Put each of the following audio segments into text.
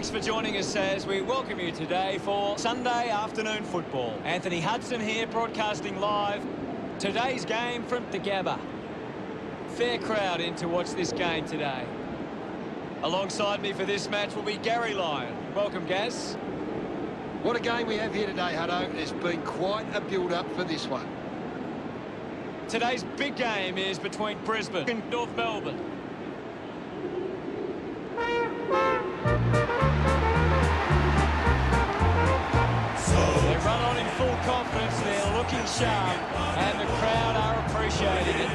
Thanks for joining us as we welcome you today for Sunday afternoon football. Anthony Hudson here broadcasting live. Today's game from the Gabba. Fair crowd in to watch this game today. Alongside me for this match will be Gary Lyon. Welcome, Gaz. What a game we have here today, Hutto. There's been quite a build-up for this one. Today's big game is between Brisbane and North Melbourne. They run on in full confidence, they're looking sharp, and the crowd are appreciating it.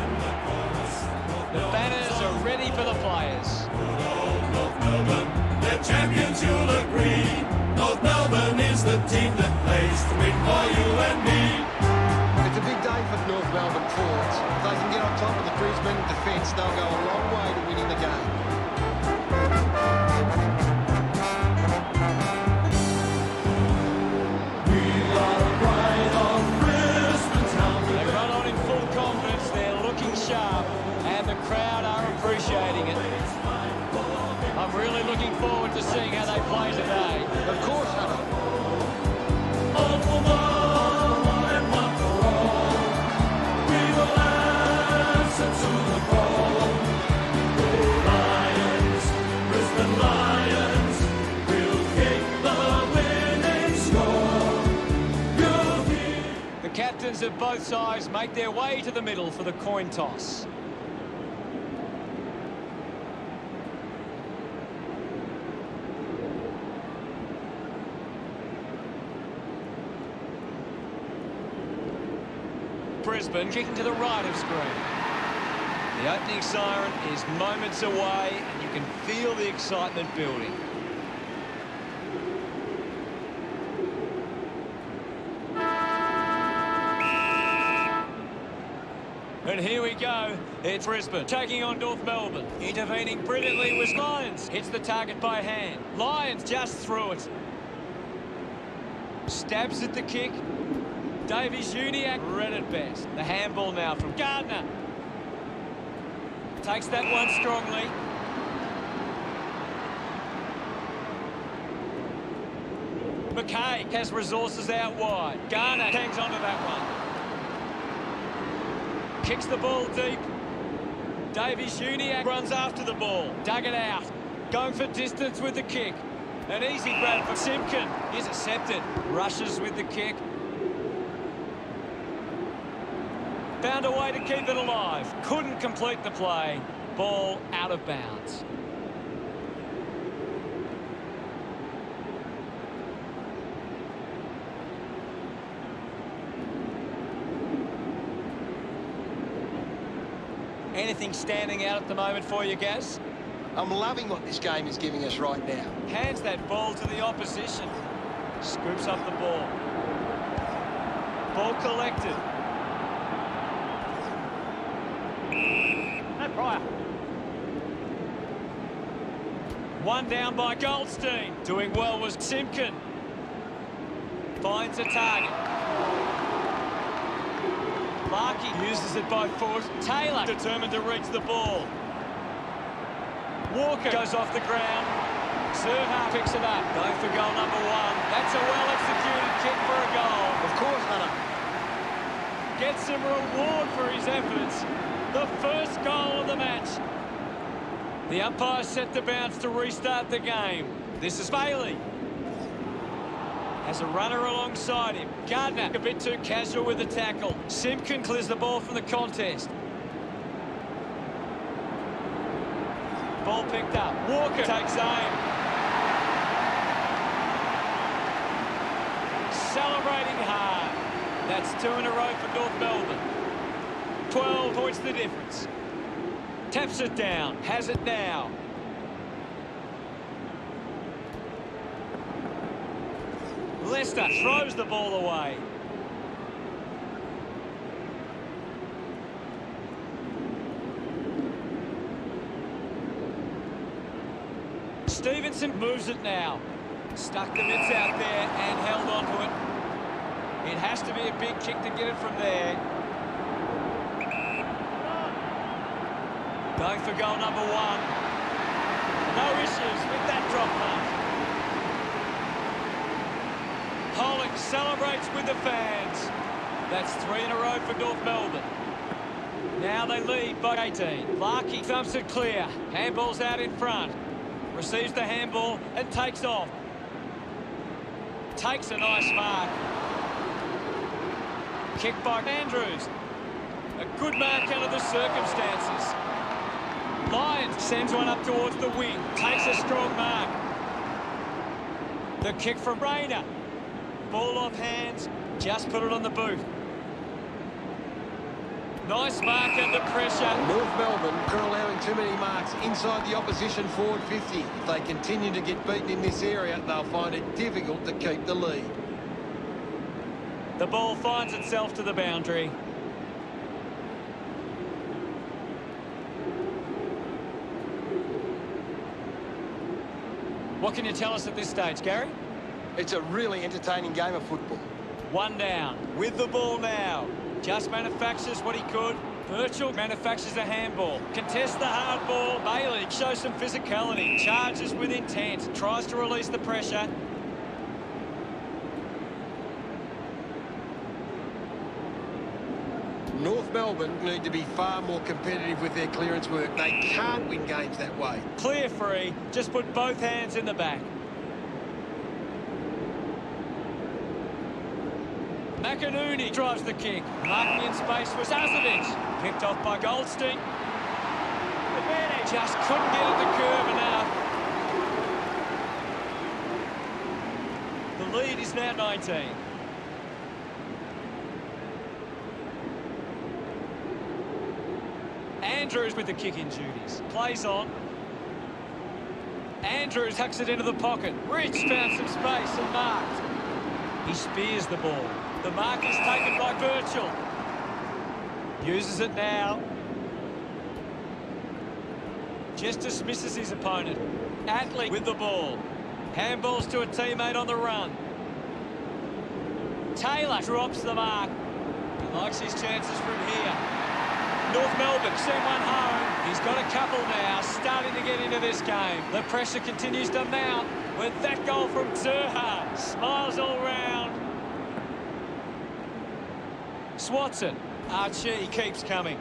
The banners are ready for the players. North Melbourne, they're champions, you'll agree. North Melbourne is the team that plays to win for you and me. It's a big day for North Melbourne forwards. If they can get on top of the Brisbane defence, they'll go a long way to winning the game. They run on in full confidence, they're looking sharp, and the crowd are appreciating it. I'm really looking forward to seeing how they play today. Of course, Hutto. All for one and one for all. We will answer to the call. Go Lions, Brisbane Lions, we'll kick the winning score. You'll hear. The captains of both sides make their way to the middle for the coin toss. Brisbane kicking to the right of screen. The opening siren is moments away and you can feel the excitement building. And here we go. It's Brisbane taking on North Melbourne. Intervening brilliantly was Lyons. Hits the target by hand. Lyons just threw it. Stabs at the kick. Davies-Uniacke read it best. The handball now from Gardner. Takes that one strongly. McKay has resources out wide. Garner hangs on to that one. Kicks the ball deep. Davies-Uniacke runs after the ball. Dug it out. Going for distance with the kick. An easy grab for Simpkin. Intercepted. Rushes with the kick. Found a way to keep it alive. Couldn't complete the play. Ball out of bounds. Anything standing out at the moment for you, Gaz? I'm loving what this game is giving us right now. Hands that ball to the opposition. Scoops up the ball. Ball collected. Prior. One down by Goldstein. Doing well was Simpkin. Finds a target. Larkey uses it by foot. Taylor determined to reach the ball. Walker goes off the ground. Serha picks it up. Going for goal number one. That's a well-executed kick for a goal. Of course, Hutto. Gets some reward for his efforts. The first goal of the match. The umpire set the bounce to restart the game. This is Bailey. Has a runner alongside him. Gardner a bit too casual with the tackle. Simpkin clears the ball from the contest. Ball picked up. Walker takes aim. Celebrating hard. That's two in a row for North Melbourne. 12 points the difference. Taps it down. Has it now. Leicester throws the ball away. Stevenson moves it now. Stuck the mitts out there and held on to it. It has to be a big kick to get it from there. Going for goal number one. No issues with that drop pass. Pollock celebrates with the fans. That's 3 in a row for North Melbourne. Now they lead by 18. Larkey thumps it clear. Handball's out in front. Receives the handball and takes off. Takes a nice mark. Kick by Andrews. A good mark under the circumstances. Lyons sends one up towards the wing. Takes a strong mark. The kick from Rayner. Ball off hands. Just put it on the boot. Nice mark under pressure. North Melbourne are allowing too many marks inside the opposition forward 50. If they continue to get beaten in this area, they'll find it difficult to keep the lead. The ball finds itself to the boundary. What can you tell us at this stage, Gary? It's a really entertaining game of football. One down. With the ball now. Just manufactures what he could. Birchall manufactures a handball. Contests the hard ball. Bailey shows some physicality. Charges with intent. Tries to release the pressure. North Melbourne need to be far more competitive with their clearance work. They can't win games that way. Clear free. Just put both hands in the back. McInerney drives the kick. Marking in space was Zazovic. Picked off by Goldstein. Just couldn't get at the curve enough. The lead is now 19. Andrews with the kicking duties. Plays on. Andrews tucks it into the pocket. Rich found some space and marked. He spears the ball. The mark is taken by Birchall. Uses it now. Just dismisses his opponent. Atley with the ball. Handballs to a teammate on the run. Taylor drops the mark. He likes his chances from here. North Melbourne send one home. He's got a couple now, starting to get into this game. The pressure continues to mount with that goal from Zerha. Smiles all round. Swatson. Archie keeps coming.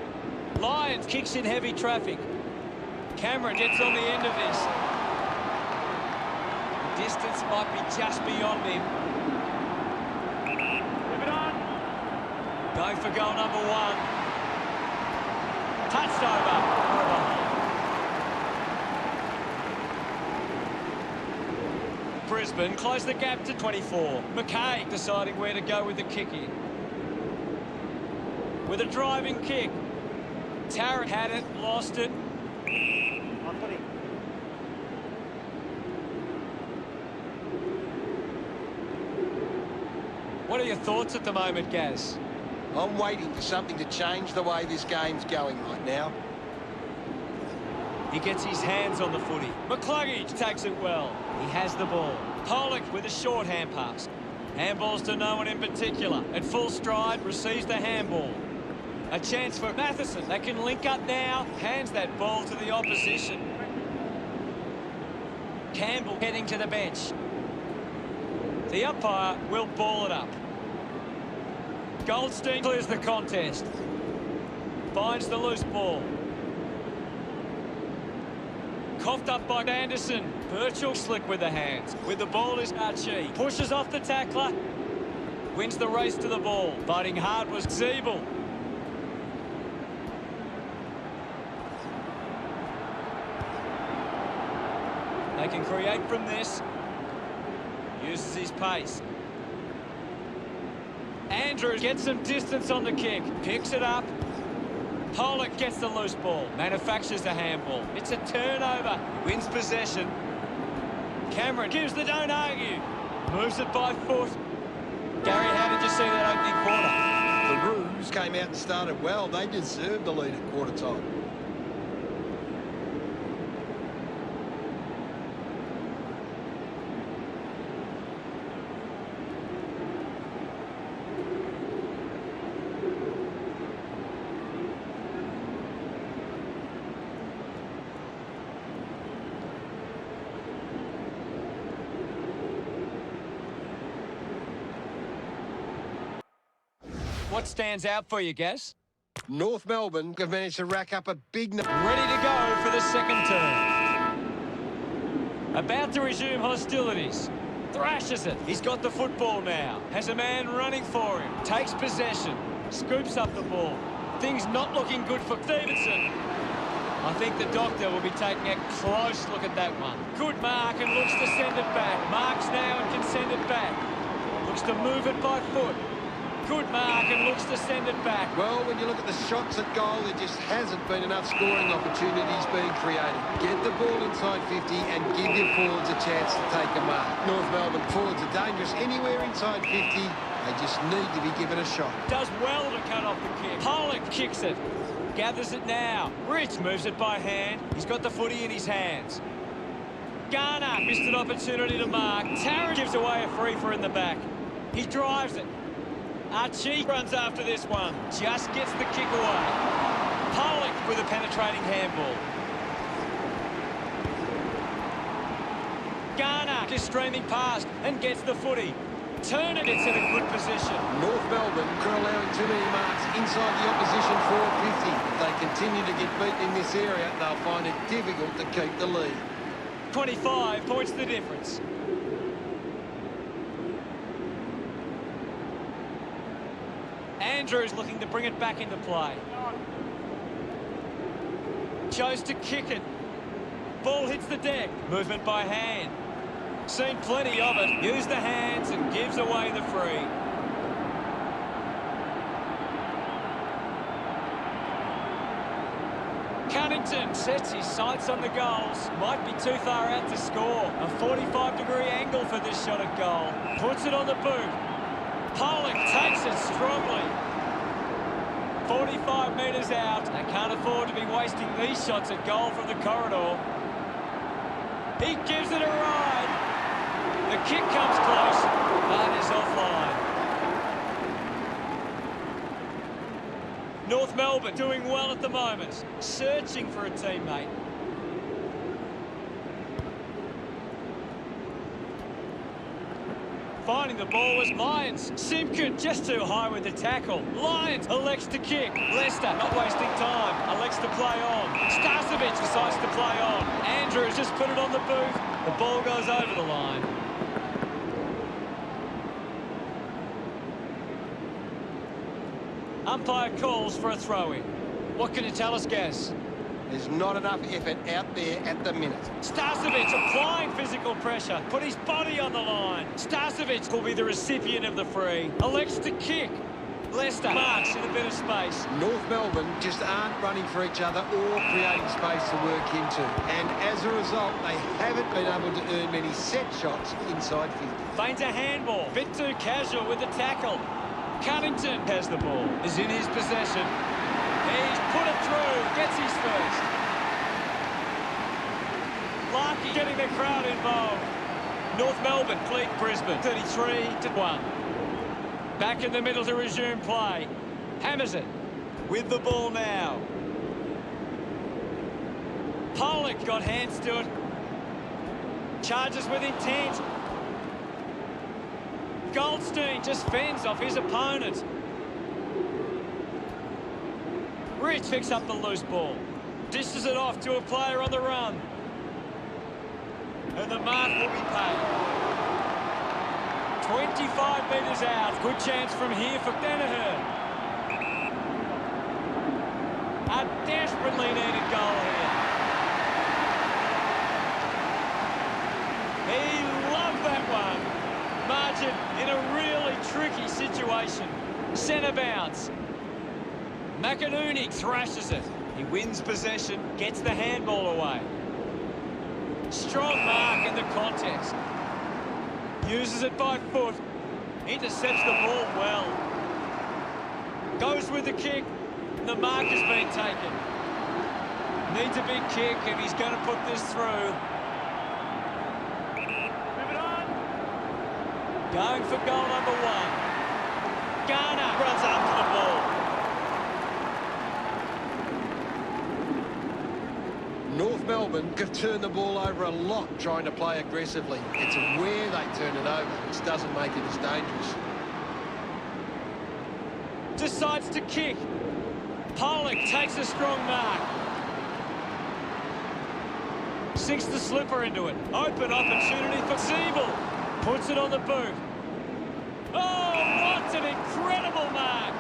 Lyons kicks in heavy traffic. Cameron gets on the end of this. The distance might be just beyond him. Move it on. Going for goal number 1. Touched over. Brisbane close the gap to 24. McKay deciding where to go with the kick in. With a driving kick. Tarrant had it, lost it. What are your thoughts at the moment, Gaz? I'm waiting for something to change the way this game's going right now. He gets his hands on the footy. McCluggage takes it well. He has the ball. Pollock with a short hand pass. Handballs to no one in particular. At full stride, receives the handball. A chance for Matheson. They can link up now. Hands that ball to the opposition. Campbell heading to the bench. The umpire will ball it up. Goldstein clears the contest. Finds the loose ball. Coughed up by Anderson. Birchall slick with the hands. With the ball is Archie. Pushes off the tackler. Wins the race to the ball. Fighting hard was Zeeble. They can create from this. Uses his pace. Andrews gets some distance on the kick. Picks it up. Pollock gets the loose ball. Manufactures a handball. It's a turnover. Wins possession. Cameron gives the don't argue. Moves it by foot. Gary, how did you see that opening quarter? The Roos came out and started well. They deserved the lead at quarter time. What stands out for you, Gaz? North Melbourne have managed to rack up a big... Ready to go for the second term. About to resume hostilities. Thrashes it. He's got the football now. Has a man running for him. Takes possession. Scoops up the ball. Things not looking good for Stevenson. I think the doctor will be taking a close look at that one. Good mark and looks to send it back. Marks now and can send it back. Looks to move it by foot. Good mark and looks to send it back. Well, when you look at the shots at goal, there just hasn't been enough scoring opportunities being created. Get the ball inside 50 and give your forwards a chance to take a mark. North Melbourne forwards are dangerous anywhere inside 50. They just need to be given a shot. Does well to cut off the kick. Pollock kicks it. Gathers it now. Rich moves it by hand. He's got the footy in his hands. Garner missed an opportunity to mark. Tarrant gives away a free for in the back. He drives it. Archie runs after this one. Just gets the kick away. Pollock with a penetrating handball. Garner is streaming past and gets the footy. Turner gets in a good position. North Melbourne are allowing too many marks inside the opposition forward 50. If they continue to get beaten in this area, they'll find it difficult to keep the lead. 25 points the difference. Andrews looking to bring it back into play. Chose to kick it. Ball hits the deck. Movement by hand. Seen plenty of it. Used the hands and gives away the free. Cunnington sets his sights on the goals. Might be too far out to score. A 45-degree angle for this shot at goal. Puts it on the boot. Pollock takes it strongly. 45 metres out. They can't afford to be wasting these shots at goal from the corridor. He gives it a ride. The kick comes close, but is offline. North Melbourne doing well at the moment, searching for a teammate. Finding the ball was Lyons. Simpkin just too high with the tackle. Lyons elects to kick. Leicester not wasting time. Elects to play on. Starcevic decides to play on. Andrews just put it on the boot. The ball goes over the line. Umpire calls for a throw-in. What can you tell us, Gaz? There's not enough effort out there at the minute. Starcevic applying physical pressure. Put his body on the line. Starcevic will be the recipient of the free. Elects to kick. Leicester marks in a bit of space. North Melbourne just aren't running for each other or creating space to work into. And as a result, they haven't been able to earn many set shots inside 50. Feigns a handball. Bit too casual with the tackle. Cunnington has the ball. Is in his possession. He's put it through. Gets his first. Larkey getting the crowd involved. North Melbourne lead Brisbane 33-1. Back in the middle to resume play. Hammers it. With the ball now. Pollock got hands to it. Charges with intent. Goldstein just fends off his opponent. Rich picks up the loose ball. Dishes it off to a player on the run. And the mark will be paid. 25 metres out. Good chance from here for Danaher. A desperately needed goal here. He loved that one. Margin in a really tricky situation. Centre bounce. McInerney thrashes it. He wins possession, gets the handball away. Strong mark in the contest. Uses it by foot. Intercepts the ball well. Goes with the kick. The mark has been taken. Needs a big kick if he's going to put this through. Move it on. Going for goal number 1. Garner runs after the ball. North Melbourne have turned the ball over a lot trying to play aggressively. It's where they turn it over which doesn't make it as dangerous. decides to kick. Pollock takes a strong mark. Sinks the slipper into it. Open opportunity for Siebel. Puts it on the boot. Oh, what an incredible mark.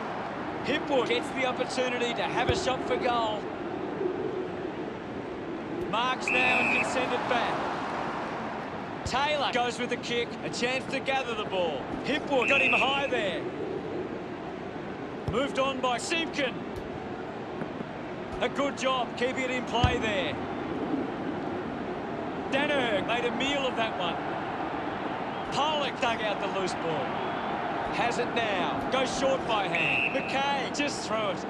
Hipwood gets the opportunity to have a shot for goal. Marks now and can send it back. Taylor goes with the kick. A chance to gather the ball. Hipwood got him high there. Moved on by Simpkin. A good job keeping it in play there. Danaher made a meal of that one. Pollock dug out the loose ball. Has it now. Goes short by hand. McKay just throw it.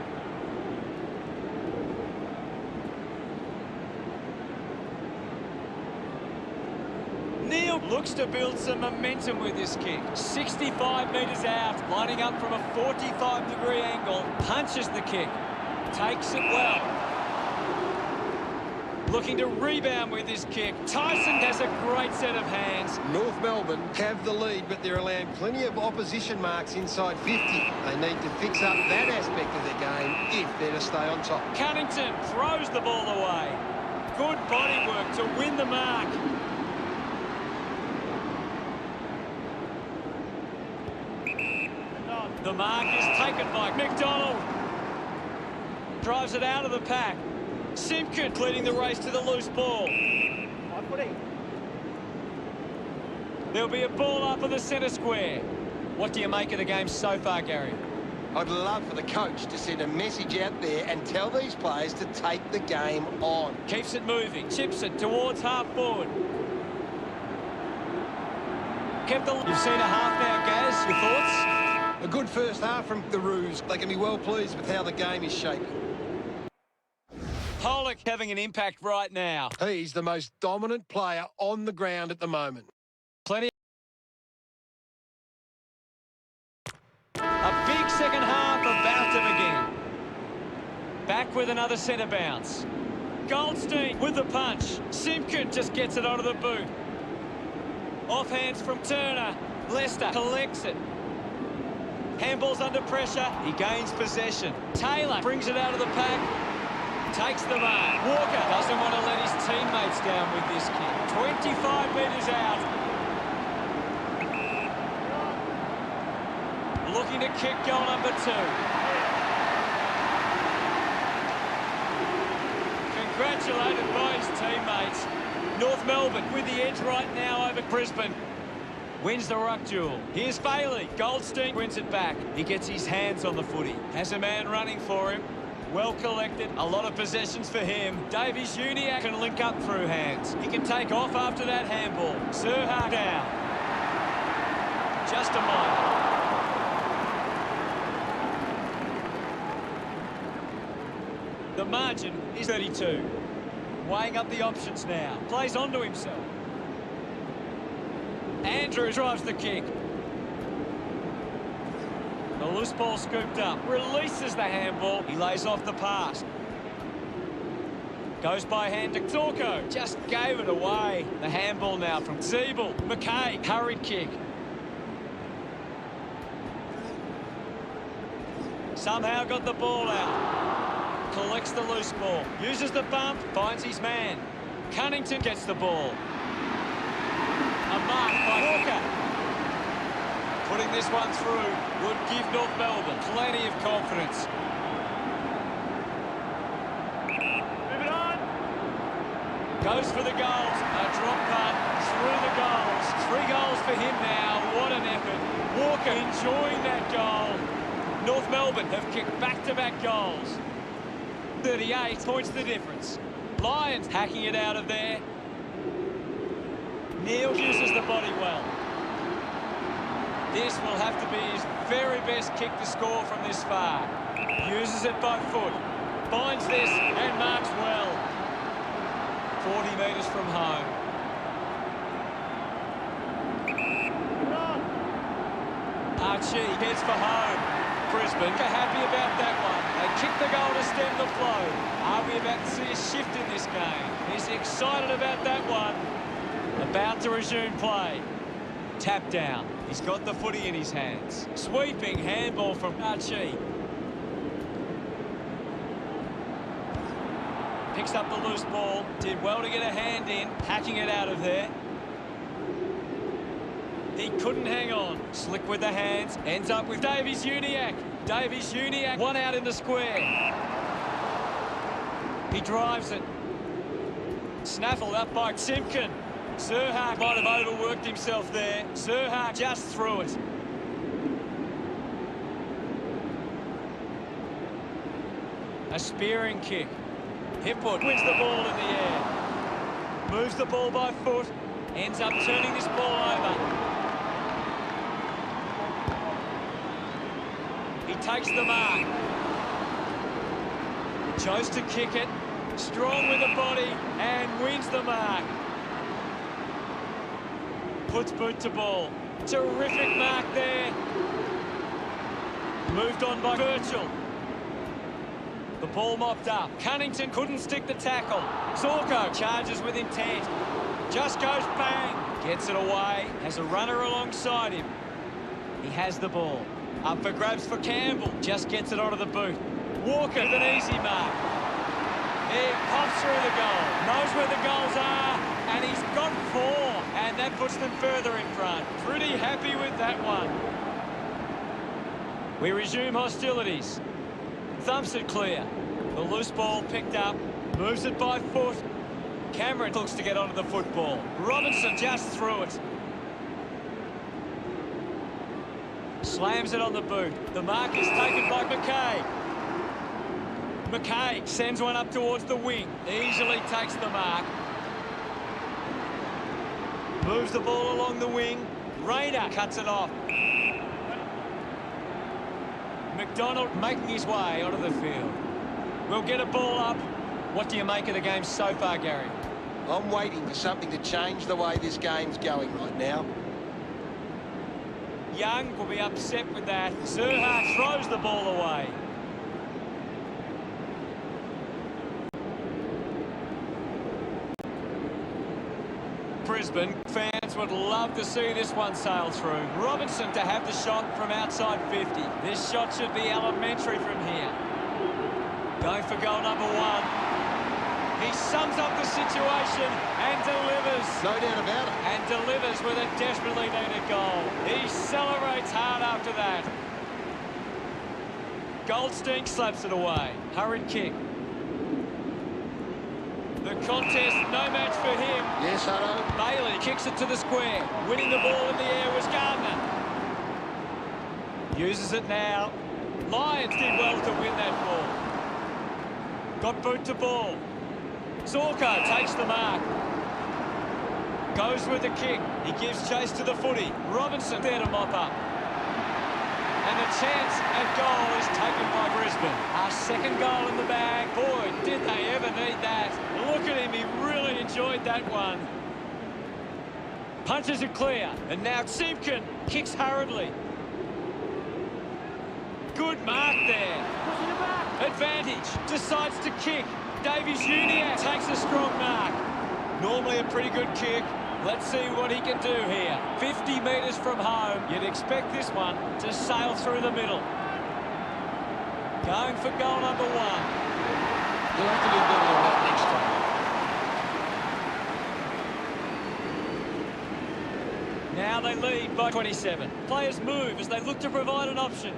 Neil looks to build some momentum with this kick. 65 metres out, lining up from a 45-degree angle. Punches the kick. Takes it well. Looking to rebound with this kick. Tyson has a great set of hands. North Melbourne have the lead, but they're allowing plenty of opposition marks inside 50. They need to fix up that aspect of their game if they're to stay on top. Cunnington throws the ball away. Good body work to win the mark. The mark is taken by McDonald. Drives it out of the pack. Simpkin leading the race to the loose ball. There'll be a ball up in the centre square. What do you make of the game so far, Gary? I'd love for the coach to send a message out there and tell these players to take the game on. Keeps it moving. Chips it towards half forward. You've seen a half now, Gaz. Your thoughts? A good first half from the Roos. They can be well pleased with how the game is shaping. Pollock having an impact right now. He's the most dominant player on the ground at the moment. Plenty. A big second half about to begin. Back with another centre bounce. Goldstein with the punch. Simpkin just gets it onto the boot. Off hands from Turner. Lester collects it. Handball's under pressure. He gains possession. Taylor brings it out of the pack. Takes the mark. Walker doesn't want to let his teammates down with this kick. 25 metres out. Looking to kick goal number 2. Congratulated by his teammates. North Melbourne with the edge right now over Brisbane. Wins the ruck duel. Here's Bailey. Goldstein wins it back. He gets his hands on the footy. Has a man running for him. Well collected. A lot of possessions for him. Davies Uniacke can link up through hands. He can take off after that handball. Serha down. Just a minor. The margin is 32. Weighing up the options now. Plays onto himself. Andrews drives the kick. The loose ball scooped up. Releases the handball. He lays off the pass. Goes by hand to Torko. Just gave it away. The handball now from Siebel. McKay. Hurried kick. Somehow got the ball out. Collects the loose ball. Uses the bump. Finds his man. Cunnington gets the ball. A mark by Hawker. Putting this one through would give North Melbourne plenty of confidence. Moving on. Goes for the goals. A drop punt through the goals. 3 goals for him now. What an effort. Walker enjoying that goal. North Melbourne have kicked back-to-back goals. 38 points the difference. Lions hacking it out of there. Neil uses the body well. This will have to be his very best kick to score from this far. Uses it by foot. Finds this and marks well. 40 metres from home. Archie heads for home. Brisbane are happy about that one. They kick the goal to stem the flow. Are we about to see a shift in this game? He's excited about that one. About to resume play. Tap down. He's got the footy in his hands. Sweeping handball from Archie. Picks up the loose ball. Did well to get a hand in, hacking it out of there. He couldn't hang on. Slick with the hands. Ends up with Davies-Uniacke. Davies-Uniacke, one out in the square. He drives it. Snaffled up by Simpkin. Serhak might have overworked himself there. Serhak just threw it. A spearing kick. Hipwood wins the ball in the air. Moves the ball by foot. Ends up turning this ball over. He takes the mark. Chose to kick it. Strong with the body and wins the mark. Puts boot to ball. Terrific mark there. Moved on by Birchall. The ball mopped up. Cunnington couldn't stick the tackle. Zorko charges with intent. Just goes bang. Gets it away. Has a runner alongside him. He has the ball. Up for grabs for Campbell. Just gets it onto the boot. Walker with an easy mark. He pops through the goal. Knows where the goals are. And he's got 4. And that puts them further in front. Pretty happy with that one. We resume hostilities. Thumps it clear. The loose ball picked up. Moves it by foot. Cameron looks to get onto the football. Robinson just threw it. Slams it on the boot. The mark is taken by McKay. McKay sends one up towards the wing. Easily takes the mark. Moves the ball along the wing. Rayner cuts it off. McDonald making his way onto the field. We'll get a ball up. What do you make of the game so far, Gary? I'm waiting for something to change the way this game's going right now. Young will be upset with that. Zerha throws the ball away. Brisbane fans would love to see this one sail through. Robinson to have the shot from outside 50. This shot should be elementary from here. Going for goal number 1. He sums up the situation and delivers. No doubt about it. And delivers with a desperately needed goal. He celebrates hard after that. Goldstein slaps it away. Hurried kick. The contest, no match for him. Yes, Hutto. Bailey kicks it to the square. Winning the ball in the air was Gardner. Uses it now. Lyons did well to win that ball. Got boot to ball. Zorko takes the mark. Goes with the kick. He gives chase to the footy. Robinson there to mop up. And the chance at goal is taken by Brisbane. Our second goal in the bag. Boy, did they ever need that. Look at him. He really enjoyed that one. Punches it clear. And now Simpkin kicks hurriedly. Good mark there. Advantage. Decides to kick. Davies-Uniacke takes a strong mark. Normally a pretty good kick. Let's see what he can do here. 50 metres from home. You'd expect this one to sail through the middle. Going for goal number 1. He'll have to do better than that next time. Now they lead by 27. Players move as they look to provide an option.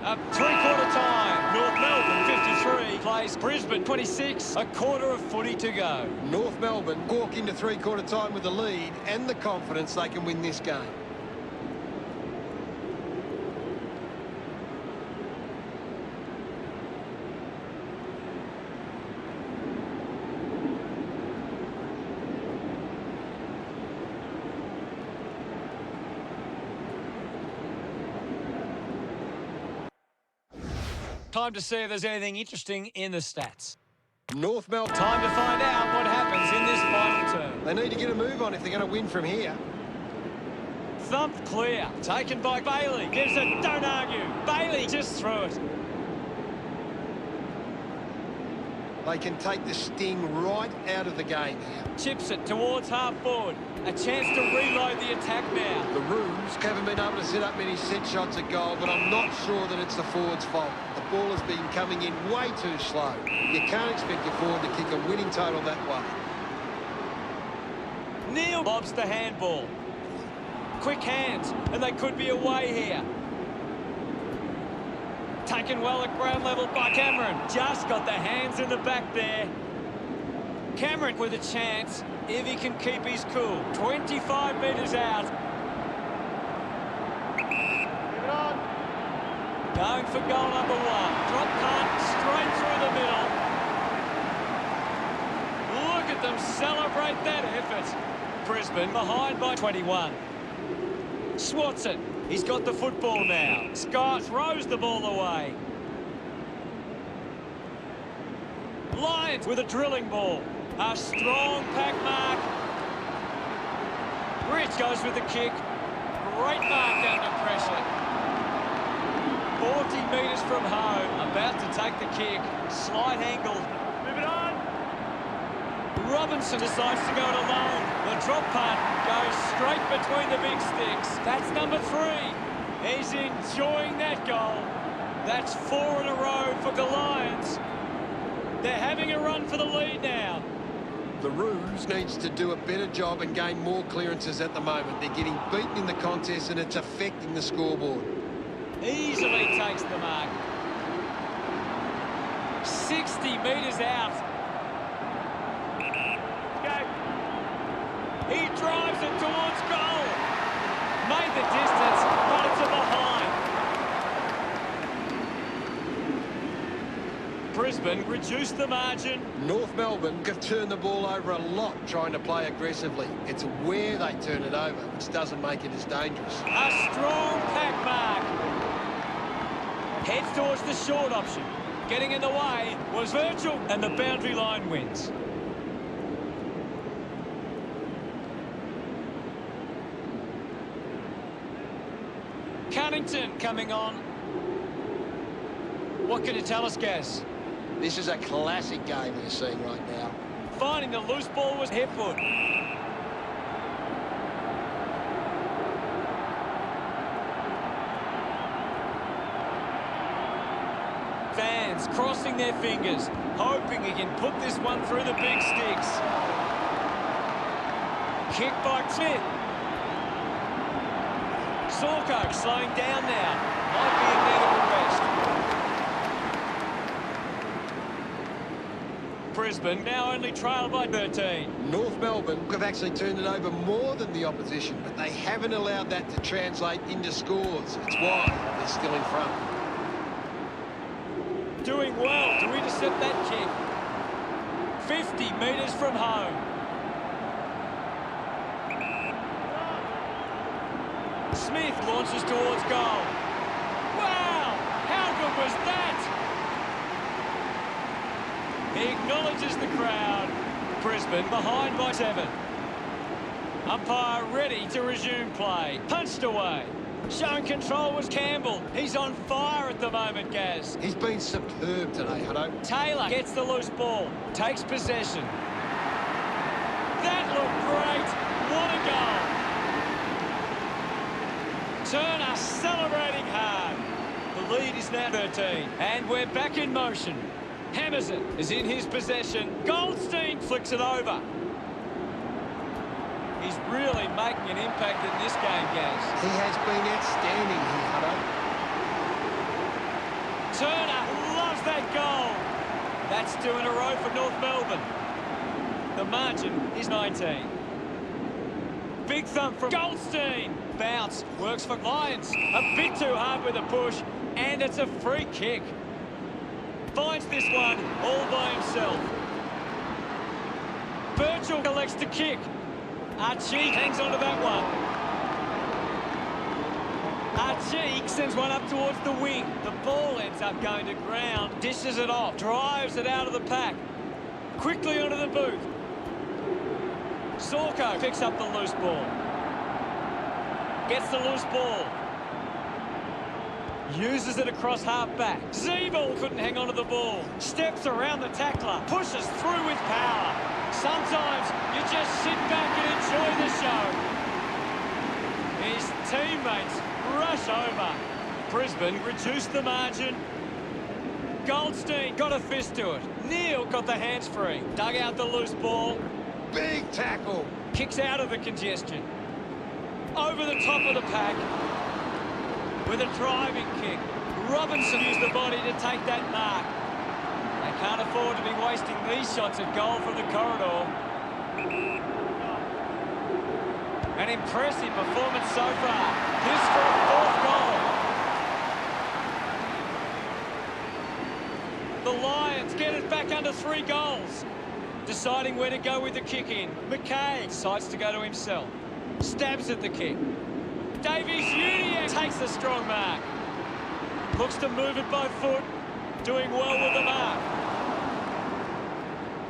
Up three-quarter time. North Melbourne 53 plays Brisbane 26. A quarter of footy to go. North Melbourne walk into three-quarter time with the lead and the confidence they can win this game. Time to see if there's anything interesting in the stats. North Melbourne. Time to find out what happens in this final term. They need to get a move on if they're going to win from here. Thumped clear. Taken by Bailey. Gives it, don't argue. Bailey just threw it. They can take the sting right out of the game here. Chips it towards half forward. A chance to reload the attack now. The Roos haven't been able to set up many set shots at goal, but I'm not sure that it's the forwards' fault. The ball has been coming in way too slow. You can't expect your forward to kick a winning total that way. Neil lobs the handball. Quick hands, and they could be away here. Taken well at ground level by Cameron. Just got the hands in the back there. Cameron with a chance if he can keep his cool. 25 metres out. Going for goal number one. Drop punt straight through the middle. Look at them celebrate that effort. Brisbane behind by 21. Swats it. He's got the football now. Scott throws the ball away. Lions with a drilling ball. A strong pack mark. Rich goes with the kick. Great mark under pressure. 40 metres from home. About to take the kick. Slight angle. Move it on. Robinson decides to go it alone. The drop punt goes straight between the big sticks. That's number 3. He's enjoying that goal. That's 4 in a row for the Lions. They're having a run for the lead now. The Roos needs to do a better job and gain more clearances at the moment. They're getting beaten in the contest and it's affecting the scoreboard. Easily takes the mark. 60 metres out. He drives it towards goal. Made the distance, but it's a behind. Brisbane reduced the margin. North Melbourne have turned the ball over a lot trying to play aggressively. It's where they turn it over, which doesn't make it as dangerous. A strong pack mark. Heads towards the short option. Getting in the way was Virgil, and the boundary line wins. Cunnington coming on. What can you tell us, Gaz? This is a classic game we're seeing right now. Finding the loose ball was Hipwood. Fans crossing their fingers, hoping he can put this one through the big sticks. Kick by Smith. Sorko slowing down now. Might be in need of a rest. Brisbane now only trail by 13. North Melbourne have actually turned it over more than the opposition, but they haven't allowed that to translate into scores. It's why they're still in front. Doing well to intercept that kick. 50 metres from home. Smith launches towards goal. Wow! How good was that? He acknowledges the crowd. Brisbane behind by 7. Umpire ready to resume play. Punched away. Showing control was Campbell. He's on fire at the moment, Gaz. He's been superb today, Hutto. Taylor gets the loose ball. Takes possession. That looked great. What a goal. Turner celebrating hard. The lead is now 13. And we're back in motion. Hammers it. Is in his possession. Goldstein flicks it over. He's really making an impact in this game, Gaz. He has been outstanding here, Hutto. Turner loves that goal. That's 2 in a row for North Melbourne. The margin is 19. Big thump from Goldstein. Bounce. Works for Lions. A bit too hard with a push. And it's a free kick. Finds this one all by himself. Birchall elects to kick. Archie hangs onto that one. Archie sends one up towards the wing. The ball ends up going to ground. Dishes it off. Drives it out of the pack. Quickly onto the boot. Sorko picks up the loose ball. Gets the loose ball. Uses it across half-back. Zeeble couldn't hang onto the ball. Steps around the tackler. Pushes through with power. Sometimes you just sit back and enjoy the show. His teammates rush over. Brisbane reduced the margin. Goldstein got a fist to it. Neil got the hands free. Dug out the loose ball. Big tackle. Kicks out of the congestion. Over the top of the pack. With a driving kick. Robinson used the body to take that mark. They can't afford to be wasting these shots at goal from the corridor. An impressive performance so far. This for a fourth goal. The Lions get it back under 3 goals. Deciding where to go with the kick in. McKay decides to go to himself. Stabs at the kick. Davies-Uniacke takes the strong mark. Looks to move it by foot. Doing well with the mark.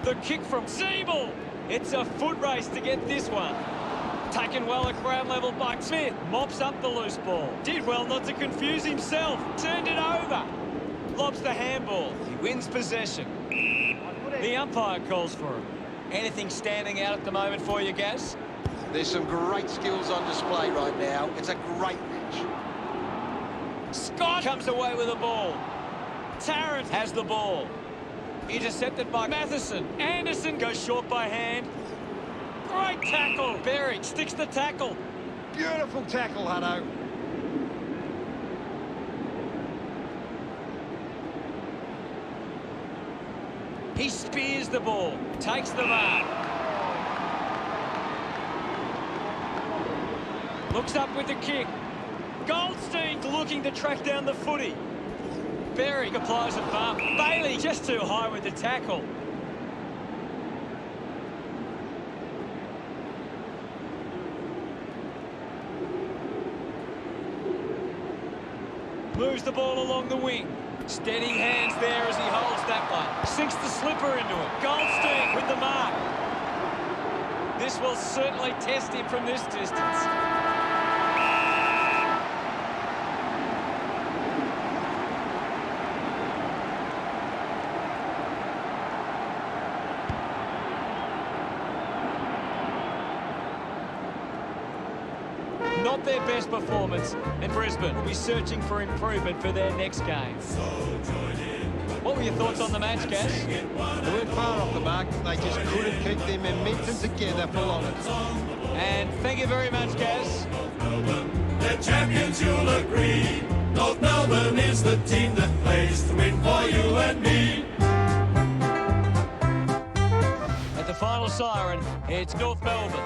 The kick from Siebel. It's a foot race to get this one. Taken well at ground level by Smith. Mops up the loose ball. Did well not to confuse himself. Turned it over. Lobs the handball. He wins possession. The umpire calls for him. Anything standing out at the moment for you, Gaz? There's some great skills on display right now. It's a great match. Scott comes away with the ball. Tarrant has the ball. Intercepted by Matheson. Anderson goes short by hand. Great tackle. Berry sticks the tackle. Beautiful tackle, Hutto. He spears the ball. Takes the mark. Looks up with the kick. Goldstein looking to track down the footy. Berry applies a bump. Bailey just too high with the tackle. Moves the ball along the wing. Steady hands there as he holds that one. Sinks the slipper into it. Goldstein with the mark. This will certainly test him from this distance. Not their best performance, and Brisbane will be searching for improvement for their next game. What were your thoughts on the match, Gaz? They weren't far off the mark. They just couldn't keep their momentum together for long. And thank you very much, Gaz. They're champions, you'll agree. North Melbourne is the team that plays to win for you and me. At the final siren, it's North Melbourne.